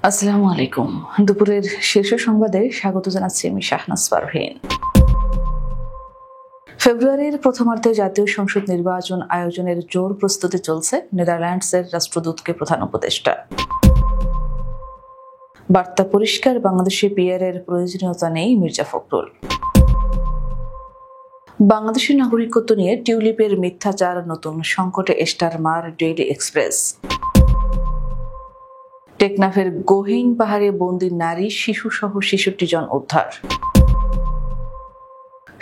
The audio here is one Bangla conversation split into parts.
আসসালামু আলাইকুম। দুপুরের শীর্ষ সংবাদে স্বাগত জানাচ্ছি আমি শাহনাজ পারভীন। ফেব্রুয়ারির প্রথমার্ধে জাতীয় সংসদ নির্বাচন আয়োজনের জোর প্রস্তুতি চলছে, নেদারল্যান্ডসের রাষ্ট্রদূতকে প্রধান উপদেষ্টা। বার্তা পরিষ্কার, বাংলাদেশে পিআরের প্রয়োজনীয়তা নেই, মির্জা ফখরুল। বাংলাদেশের নাগরিকত্ব নিয়ে টিউলিপের মিথ্যাচার, নতুন সংকটে স্টারমার ডেইলি এক্সপ্রেস। টেকনাফের গোহিন পাহাড়ে বন্দী নারী শিশু সহ ৬৬ জন উদ্ধার।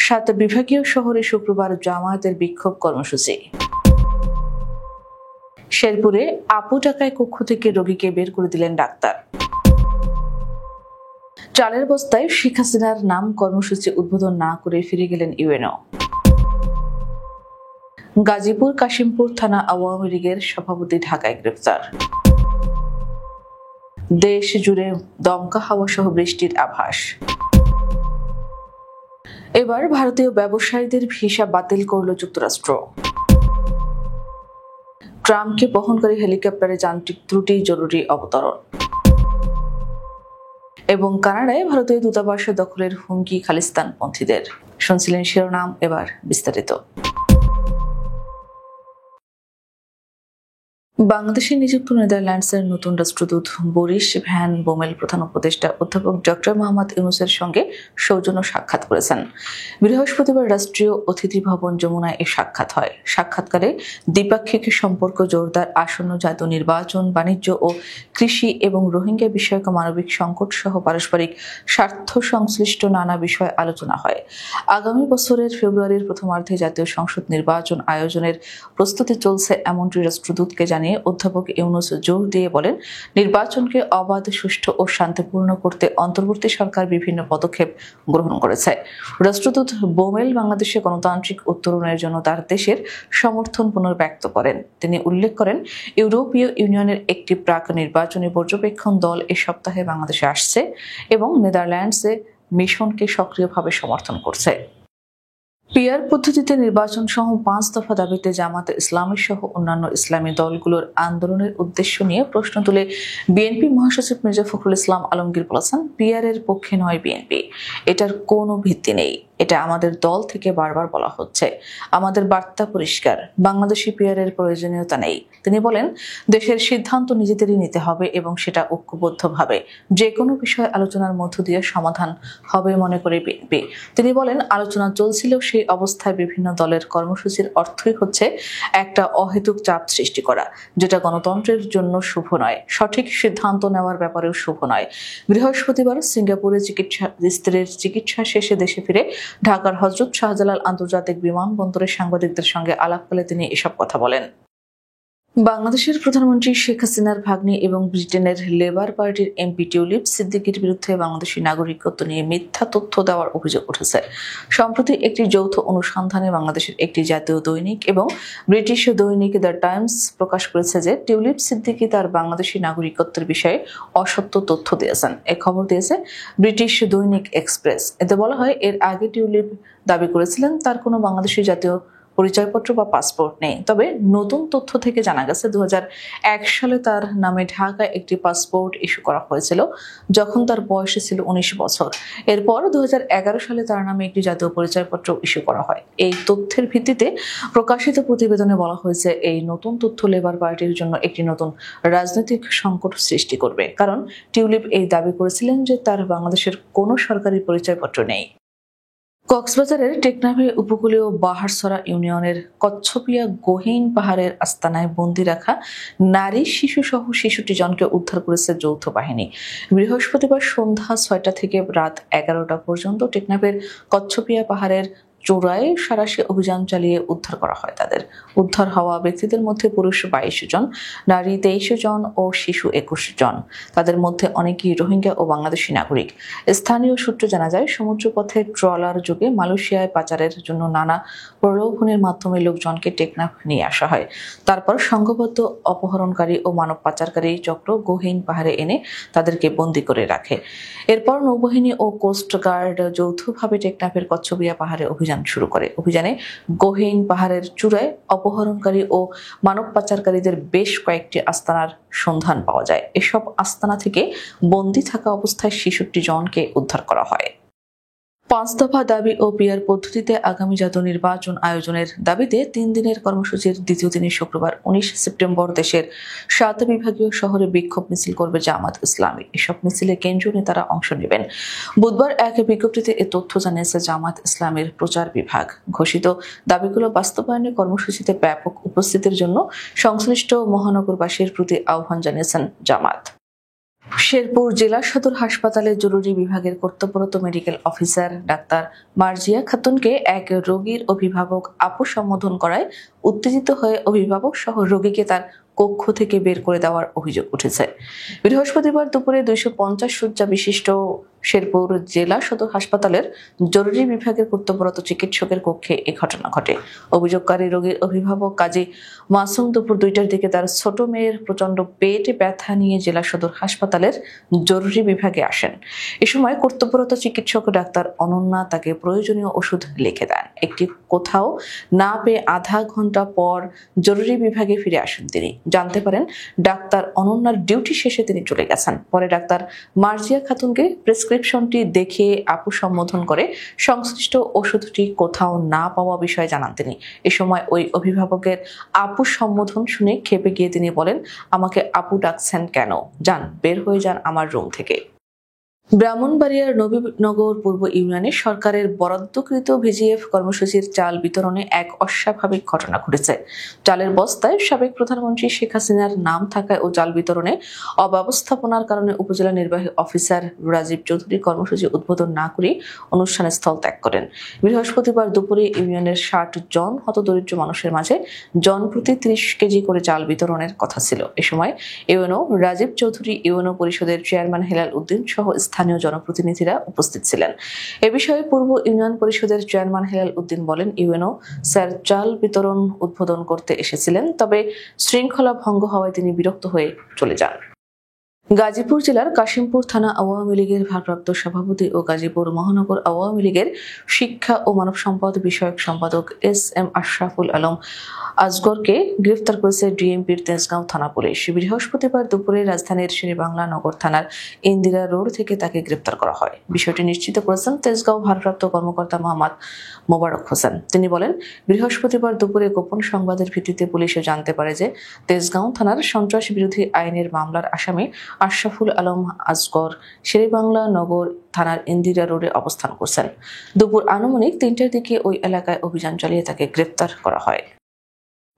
৭ বিভাগীয় শহরে শুক্রবার জামায়াতের বিক্ষোভ কর্মসূচি। শেরপুরে আপু টাকায় কক্ষ থেকে রোগীকে বের করে দিলেন ডাক্তার। চালের বস্তায় শেখ হাসিনার নাম কর্মসূচি উদ্বোধন না করে ফিরে গেলেন ইউএনও। গাজীপুর কাশিমপুর থানা আওয়ামী লীগের সভাপতি ঢাকায় গ্রেফতার। দেশ জুড়ে দমকা হাওয়া সহ বৃষ্টির আভাস। এবার ভারতীয় ব্যবসায়ীদের ভিসা বাতিল করল যুক্তরাষ্ট্র। ট্রাম্পকে বহনকারী হেলিকপ্টারে যান্ত্রিক ত্রুটি, জরুরি অবতরণ। এবং কানাডায় ভারতীয় দূতাবাস দখলের হুমকি খালিস্তানপন্থীদের। শুনছিলেন শিরোনাম, এবার বিস্তারিত। বাংলাদেশে নিযুক্ত নেদারল্যান্ডসের নতুন রাষ্ট্রদূত বরিস ভ্যান বোমেল প্রধান উপদেষ্টা অধ্যাপক ডক্টর মোহাম্মদ ইউনূসের সঙ্গে সৌজন্য সাক্ষাৎ করেছেন। বৃহস্পতিবার রাষ্ট্রীয় অতিথি ভবন যমুনায় এই সাক্ষাৎ হয়। সাক্ষাৎকারে দ্বিপাক্ষিক সম্পর্ক জোরদার, আসন্ন জাতীয় নির্বাচন, বাণিজ্য ও কৃষি এবং রোহিঙ্গা বিষয়ক মানবিক সংকট সহ পারস্পরিক স্বার্থ সংশ্লিষ্ট নানা বিষয়ে আলোচনা হয়। আগামী বছরের ফেব্রুয়ারির প্রথমার্ধে জাতীয় সংসদ নির্বাচন আয়োজনের প্রস্তুতি চলছে এমনটি রাষ্ট্রদূতকে জানিয়ে অধ্যাপক ইউনূস জোর দিয়ে বলেন, নির্বাচনকে অবাধ, সুষ্ঠু ও শান্তিপূর্ণ করতে অন্তর্বর্তী সরকার বিভিন্ন পদক্ষেপ গ্রহণ করেছে। রাষ্ট্রদূত বোমেল বাংলাদেশে গণতান্ত্রিক উত্তরণের জন্য তার দেশের সমর্থন পুনর্ব্যক্ত করেন। তিনি উল্লেখ করেন, ইউরোপীয় ইউনিয়নের একটি প্রাক নির্বাচনী পর্যবেক্ষণ দল এ সপ্তাহে বাংলাদেশে আসছে এবং নেদারল্যান্ডসে মিশনকে সক্রিয়ভাবে সমর্থন করছে। পিআর পদ্ধতিতে নির্বাচন সহ ৫ দফা দাবিতে জামাতে ইসলামী সহ অন্যান্য ইসলামী দলগুলোর আন্দোলনের উদ্দেশ্য নিয়ে প্রশ্ন তুলে বিএনপি মহাসচিব মির্জা ফখরুল ইসলাম আলমগীর বলেছেন, পিআরের পক্ষে নয় বিএনপি, এটার কোনো ভিত্তি নেই। এটা আমাদের দল থেকে বারবার বলা হচ্ছে। আমাদের বার্তা পরিষ্কার, বাংলাদেশি পিআরের প্রয়োজনীয়তা নেই। তিনি বলেন, দেশের সিদ্ধান্ত নিজেদেরই নিতে হবে এবং সেটা ঐক্যবদ্ধভাবে যে কোনো বিষয় আলোচনার মধ্য দিয়ে সমাধান হবে মনে করে বিএনপি। তিনি বলেন, আলোচনা চলছিল, সেই অবস্থায় বিভিন্ন দলের কর্মসূচির অর্থই হচ্ছে একটা অহেতুক চাপ সৃষ্টি করা, যেটা গণতন্ত্রের জন্য শুভ নয়, সঠিক সিদ্ধান্ত নেওয়ার ব্যাপারেও শুভ নয়। বৃহস্পতিবার সিঙ্গাপুরে স্ত্রীর চিকিৎসা শেষে দেশে ফিরে ঢাকার হযরত শাহজালাল আন্তর্জাতিক বিমানবন্দরে সাংবাদিকদের সঙ্গে আলাপকালে তিনি এসব কথা বলেন। বাংলাদেশের প্রধানমন্ত্রী শেখ হাসিনার ভাগ্নি এবং ব্রিটেনের লেবার পার্টির এমপি টিউলিপ সিদ্দিকীর বিরুদ্ধে বাংলাদেশি নাগরিকত্ব নিয়ে মিথ্যা তথ্য দেওয়ার অভিযোগ উঠেছে। সম্প্রতি একটি যৌথ অনুসন্ধানে বাংলাদেশের একটি জাতীয় দৈনিক এবং ব্রিটিশ দৈনিক দ্য টাইমস প্রকাশ করেছে যে টিউলিপ সিদ্দিকী তার বাংলাদেশি নাগরিকত্বের বিষয়ে অসত্য তথ্য দিয়েছেন। এ খবর দিয়েছে ব্রিটিশ দৈনিক এক্সপ্রেস। এতে বলা হয়, এর আগে টিউলিপ দাবি করেছিলেন তার কোনো বাংলাদেশি জাতীয় পরিচয়পত্র বা পাসপোর্ট নেই। তবে নতুন তথ্য থেকে জানা গেছে ২০০১ সালে তার নামে ঢাকায় একটি পাসপোর্ট ইস্যু করা হয়েছিল, যখন তার বয়স ছিল ১৯ বছর। এরপর ২০১১ সালে তার নামে একটি জাতীয় পরিচয়পত্র ইস্যু করা হয়। এই তথ্যের ভিত্তিতে প্রকাশিত প্রতিবেদনে বলা হয়েছে, এই নতুন তথ্য লেবার পার্টির জন্য একটি নতুন রাজনৈতিক সংকট সৃষ্টি করবে, কারণ টিউলিপ এই দাবি করেছিলেন যে তার বাংলাদেশের কোনো সরকারি পরিচয়পত্র নেই। কক্সবাজারের টেকনাফে উপকূলীয় বাহারছড়া ইউনিয়নের কচ্ছপিয়া গোহিন পাহাড়ের আস্তানায় বন্দী রাখা নারী শিশু সহ ৬৬ জনকে উদ্ধার করেছে যৌথ বাহিনী। বৃহস্পতিবার সন্ধ্যা ৬টা থেকে রাত ১১টা পর্যন্ত টেকনাফের কচ্ছপিয়া পাহাড়ের চূড়ায় সাঁড়াশি অভিযান চালিয়ে উদ্ধার করা হয় তাদের। উদ্ধার হওয়া ব্যক্তিদের মধ্যে পুরুষ ২২ জন, নারী ২৩ জন ও শিশু ২১ জন। তাদের মধ্যে অনেকেই রোহিঙ্গা ও বাংলাদেশি নাগরিক। স্থানীয় সূত্রে জানা যায়, সমুদ্রপথে ট্রলার যোগে মালয়েশিয়ায় পাচারের জন্য নানা প্রলোভনের মাধ্যমে লোকজনকে টেকনাফ নিয়ে আসা হয়। তারপর সংঘবদ্ধ অপহরণকারী ও মানব পাচারকারী চক্র গোহিন পাহাড়ে এনে তাদেরকে বন্দী করে রাখে। এরপর নৌবাহিনী ও কোস্ট গার্ড যৌথভাবে টেকনাফের কচ্ছপিয়া পাহাড়ে অভিযান অভিযান শুরু করে। অভিযানে গহীন পাহাড়ের চূড়ায় অপহরণকারী ও মানব পাচারকারীদের বেশ কয়েকটি আস্তানার সন্ধান পাওয়া যায়। এসব আস্তানা থেকে বন্দী থাকা অবস্থায় ৬৬ জনকে উদ্ধার করা হয়। ৫ দফা দাবি ও পিআর পদ্ধতিতে আগামী জাতীয় নির্বাচন আয়োজনের দাবিতে ৩ দিনের কর্মসূচির দ্বিতীয় দিনে শুক্রবার ১৯ সেপ্টেম্বর দেশের ৭ বিভাগীয় শহরে বিক্ষোভ মিছিল করবে জামাত ইসলামী। এসব মিছিলে কেন্দ্রীয় নেতারা অংশ নেবেন। বুধবার এক বিজ্ঞপ্তিতে এ তথ্য জানিয়েছে জামাত ইসলামের প্রচার বিভাগ। ঘোষিত দাবিগুলো বাস্তবায়নে কর্মসূচিতে ব্যাপক উপস্থিতির জন্য সংশ্লিষ্ট মহানগরবাসীর প্রতি আহ্বান জানিয়েছেন জামাত। শেরপুর জেলা সদর হাসপাতালে জরুরি বিভাগের কর্তব্যরত মেডিকেল অফিসার ডাক্তার মার্জিয়া খাতুনকে এক রোগীর অভিভাবক আপু সম্বোধন করায় উত্তেজিত হয়ে অভিভাবক সহ রোগীকে তার কক্ষ থেকে বের করে দেওয়ার অভিযোগ উঠেছে। বৃহস্পতিবার দুপুরে ২৫০ শয্যা বিশিষ্ট শেরপুর জেলা সদর হাসপাতালের জরুরি বিভাগের কর্তব্যরত চিকিৎসকের কক্ষে এ ঘটনা ঘটে। অভিযোগকারী রোগীর অভিভাবক কাজী মাসুম দুপুর ২টার দিকে তার ছোট মেয়ের প্রচন্ড পেট ব্যথা নিয়ে জেলা সদর হাসপাতালের জরুরি বিভাগে আসেন। এ সময় কর্তব্যরত চিকিৎসক ডাক্তার অনন্যা তাকে প্রয়োজনীয় ওষুধ লিখে দেন। একটি কোথাও না পেয়ে আধা ঘন্টা পর জরুরি বিভাগে ফিরে আসেন তিনি। জানতে পারেন ডাক্তার অনন্যার ডিউটি শেষে তিনি চলে গেছেন। পরে ডাক্তার মার্জিয়া খাতুনকে প্রেসক্রিপশনটি দেখে আপু সম্বোধন করে সংশ্লিষ্ট ওষুধটি কোথাও না পাওয়া বিষয়ে জানান তিনি। এ সময় ওই অভিভাবকের আপু সম্বোধন শুনে ক্ষেপে গিয়ে তিনি বলেন, আমাকে আপু ডাকছেন কেন? যান, বের হয়ে যান আমার রুম থেকে। ব্রাহ্মণবাড়িয়ার নবীনগর পূর্ব ইউনিয়নে সরকারের বরাদ্দকৃত ভিজিএফ কর্মসূচির চাল বিতরণে এক অস্বাভাবিক ঘটনা ঘটেছে। চালের বস্তায় সাবেক প্রধানমন্ত্রী শেখ হাসিনার নাম থাকায় ও চাল বিতরণে অব্যবস্থাপনার কারণে উপজেলা নির্বাহী অফিসার রাজীব চৌধুরী কর্মসূচি উদ্বোধন না করে অনুষ্ঠানে স্থল ত্যাগ করেন। বৃহস্পতিবার দুপুরে ইউনিয়নের ৬০ জন হতদরিদ্র মানুষের মাঝে জনপ্রতি ৩০ কেজি করে চাল বিতরণের কথা ছিল। এ সময় ইউএনও রাজীব চৌধুরী, ইউএনও পরিষদের চেয়ারম্যান হেলাল উদ্দিন সহ স্থানীয় জনপ্রতিনিধিরা উপস্থিত ছিলেন। এ বিষয়ে পূর্ব ইউনিয়ন পরিষদের চেয়ারম্যান হেলাল উদ্দিন বলেন, ইউএনও স্যার চাল বিতরণ উদ্বোধন করতে এসেছিলেন, তবে শৃঙ্খলা ভঙ্গ হওয়ায় তিনি বিরক্ত হয়ে চলে যান। গাজীপুর জেলার কাশিমপুর থানা আওয়ামী লীগের ভারপ্রাপ্ত সভাপতি ও গাজীপুর মহানগর আওয়ামী লীগের শিক্ষা ও মানব সম্পদ বিষয়ক সম্পাদক এস.এম. আশরাফুল আলম আজগরকে গ্রেফতার করেছে ডিএমপির তেজগাঁও থানা পুলিশ। বৃহস্পতিবার দুপুরে রাজধানীর শেরেবাংলা নগর থানার ইন্দিরা রোড থেকে তাকে গ্রেফতার করা হয়। বিষয়টি নিশ্চিত করেছেন তেজগাঁও ভারপ্রাপ্ত কর্মকর্তা মোহাম্মদ মোবারক হোসেন। তিনি বলেন, বৃহস্পতিবার দুপুরে গোপন সংবাদের ভিত্তিতে পুলিশে জানতে পারে যে তেজগাঁও থানার সন্ত্রাস বিরোধী আইনের মামলার আসামি আশরাফুল আলম আজগর শেরেবাংলা নগর থানার ইন্দিরা রোডে অবস্থান করছেন। দুপুর আনুমানিক ৩টার দিকে ওই এলাকায় অভিযান চালিয়ে তাকে গ্রেফতার করা হয়।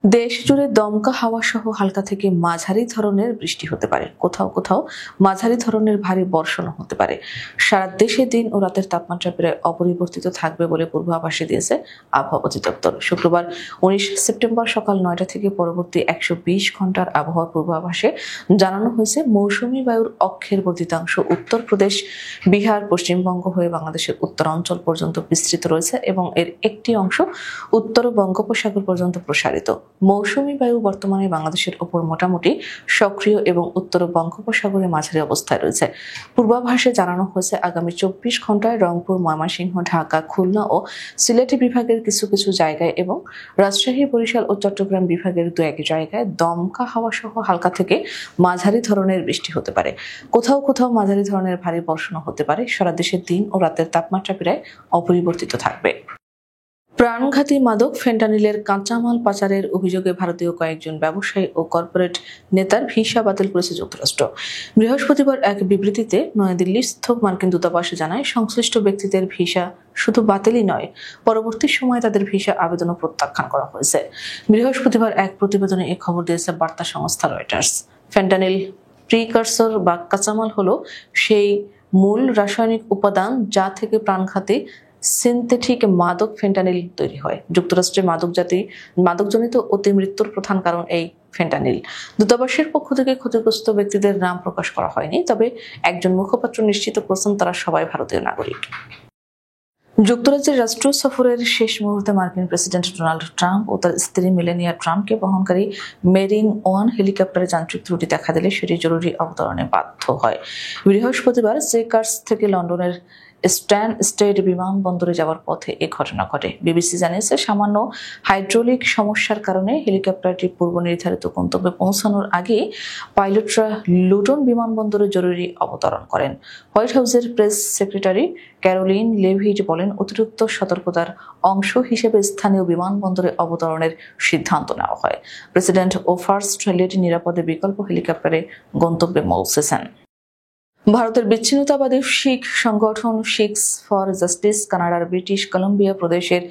দেশ জুড়ে দমকা হাওয়া সহ হালকা থেকে মাঝারি ধরনের বৃষ্টি হতে পারে, কোথাও কোথাও মাঝারি ধরনের ভারী বর্ষণ হতে পারে। সারা দেশে দিন ও রাতের তাপমাত্রা প্রায় অপরিবর্তিত থাকবে বলে পূর্বাভাসে দিয়েছে আবহাওয়া অধিদপ্তর। শুক্রবার ১৯ সেপ্টেম্বর সকাল ৯টা থেকে পরবর্তী ১২০ ঘন্টার আবহাওয়ার পূর্বাভাসে জানানো হয়েছে, মৌসুমী বায়ুর অক্ষের বর্ধিতাংশ উত্তরপ্রদেশ, বিহার, পশ্চিমবঙ্গ হয়ে বাংলাদেশের উত্তরাঞ্চল পর্যন্ত বিস্তৃত রয়েছে এবং এর একটি অংশ উত্তর বঙ্গোপসাগর পর্যন্ত প্রসারিত। মৌসুমী বায়ু বর্তমানে বাংলাদেশের ওপর মোটামুটি সক্রিয় এবং উত্তর বঙ্গোপসাগরে মাঝারি অবস্থায় রয়েছে। পূর্বাভাসে জানানো হয়েছে, আগামী ২৪ ঘন্টায় রংপুর, ময়মনসিংহ, ঢাকা, খুলনা ও সিলেট বিভাগের কিছু কিছু জায়গায় এবং রাজশাহী, বরিশাল ও চট্টগ্রাম বিভাগের ২-১ জায়গায় দমকা হাওয়া সহ হালকা থেকে মাঝারি ধরনের বৃষ্টি হতে পারে। কোথাও কোথাও মাঝারি ধরনের ভারী বর্ষণ হতে পারে। সারা দেশের দিন ও রাতের তাপমাত্রা প্রায় অপরিবর্তিত থাকবে। প্রাণঘাতী মাদক ফেন্টানিলের কাঁচামাল পাচারের অভিযোগে ভারতীয় কয়েকজন ব্যবসায়ী ও কর্পোরেট নেতার ভিসা বাতিল করেছে যুক্তরাষ্ট্র। বৃহস্পতিবার এক বিবৃতিতে নয়াদিল্লিস্থ মার্কিন দূতাবাস জানায়, সংশ্লিষ্ট ব্যক্তিদের ভিসা শুধু বাতিলই নয়, পরবর্তী সময়ে তাদের ভিসা আবেদনও প্রত্যাখ্যান করা হয়েছে। বৃহস্পতিবার এক প্রতিবেদনে এ খবর দিয়েছে বার্তা সংস্থা রয়টার্স। ফেন্টানিল প্রিকারসর বা কাঁচামাল হলো সেই মূল রাসায়নিক উপাদান যা থেকে প্রাণঘাতী সিনথেটিক মাদক ফেন্টানিল তৈরি হয়। যুক্তরাষ্ট্রে মাদকজনিত অতি মৃত্যুর প্রধান কারণ এই ফেন্টানিল। দূতাবাসের পক্ষ থেকে ক্ষতিগ্রস্ত ব্যক্তিদের নাম প্রকাশ করা হয়নি, তবে একজন মুখপাত্র নিশ্চিত করেছেন তারা সবাই ভারতীয় নাগরিক। যুক্তরাজ্যের রাষ্ট্রীয় সফরের শেষ মুহূর্তে মার্কিন প্রেসিডেন্ট ডোনাল্ড ট্রাম্প ও তার স্ত্রী মেলানিয়া ট্রাম্পকে বহনকারী মেরিন ওয়ান হেলিকপ্টারে যান্ত্রিক ত্রুটি দেখা দিলে সেটি জরুরি অবতরণে বাধ্য হয়। বৃহস্পতিবার চেকার্স থেকে লন্ডনের স্টেড বিমানবন্দরে যাওয়ার পথে এ ঘটনা ঘটে। বিবিসি জানিয়েছে, সামান্য হাইড্রোলিক সমস্যার কারণে হেলিকপ্টারটি পূর্ব নির্ধারিত গন্তব্যে পৌঁছানোর আগে পাইলটরা লুটন বিমানবন্দরে জরুরি অবতরণ করেন। হোয়াইট হাউসের প্রেস সেক্রেটারি ক্যারোলিন লেভিট বলেন, অতিরিক্ত সতর্কতার অংশ হিসেবে স্থানীয় বিমানবন্দরে অবতরণের সিদ্ধান্ত নেওয়া হয়। প্রেসিডেন্ট ও ফার্স্ট লেডি নিরাপদে বিকল্প হেলিকপ্টারে গন্তব্যে পৌঁছেছেন। ভারতের বিচ্ছিন্নতাবাদী শিখ সংগঠন শিখস ফর জাস্টিস কানাডার ব্রিটিশ কলম্বিয়া প্রদেশের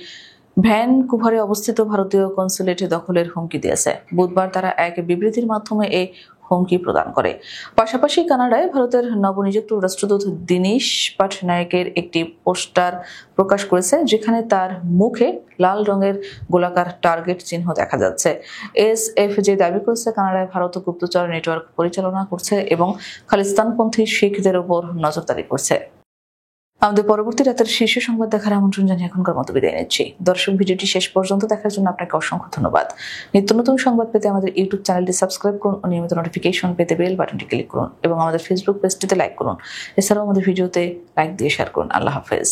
ভ্যানকুভারে অবস্থিত ভারতীয় কনসুলেট দখলের হুমকি দিয়েছে। বুধবার তারা এক বিবৃতির মাধ্যমে এই হুমকি প্রদান করে। পাশাপাশি কানাডায় ভারতের নবনিযুক্ত রাষ্ট্রদূত দীনেশ পাটনায়কের একটি পোস্টার প্রকাশ করেছে, যেখানে তার মুখে লাল রঙের গোলাকার টার্গেট চিহ্ন দেখা যাচ্ছে। এসএফজে দাবি করেছে, কানাডায় ভারত গুপ্তচর নেটওয়ার্ক পরিচালনা করছে এবং খালিস্তানপন্থী শিখদের উপর নজরদারি করছে। আমাদের পরবর্তী রাতের শীর্ষ সংবাদ দেখার আমন্ত্রণ জানিয়ে এখনকার মতো বিদায় নিচ্ছি। দর্শক, ভিডিওটি শেষ পর্যন্ত দেখার জন্য আপনাকে অসংখ্য ধন্যবাদ। নিত্য নতুন সংবাদ পেতে আমাদের ইউটিউব চ্যানেলটি সাবস্ক্রাইব করুন ও নিয়মিত নোটিফিকেশন পেতে বেল বাটনটি ক্লিক করুন এবং আমাদের ফেসবুক পেজটিতে লাইক করুন। এছাড়াও আমাদের ভিডিওতে লাইক দিয়ে শেয়ার করুন। আল্লাহ হাফেজ।